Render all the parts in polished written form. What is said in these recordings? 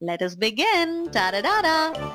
Let us begin. TADA-DADA!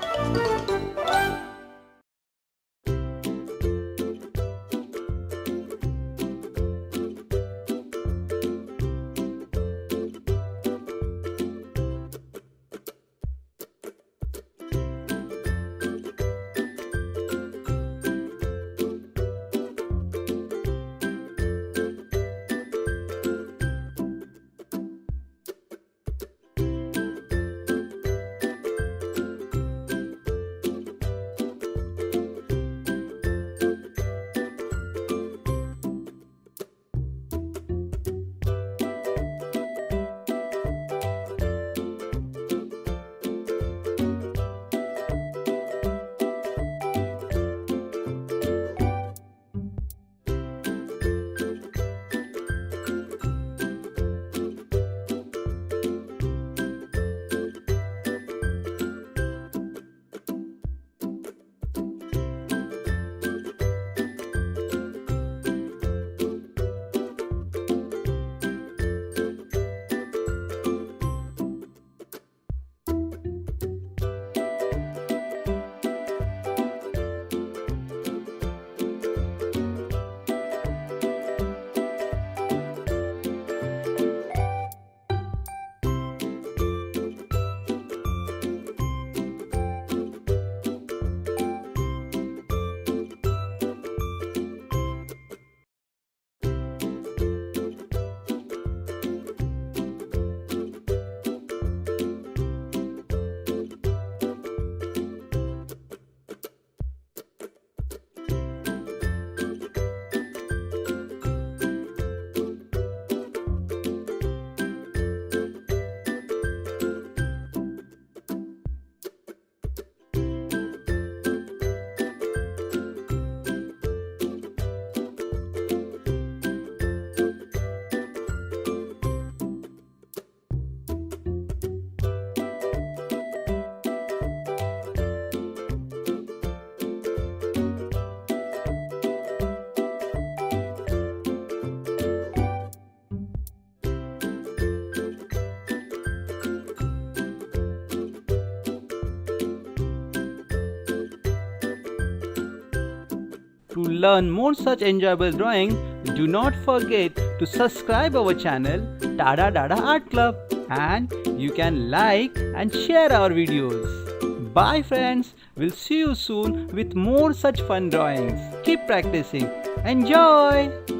To learn more such enjoyable drawing, do not forget to subscribe our channel TADA-DADA Art Club, and you can like and share our videos. Bye friends, we'll see you soon with more such fun drawings. Keep practicing. Enjoy!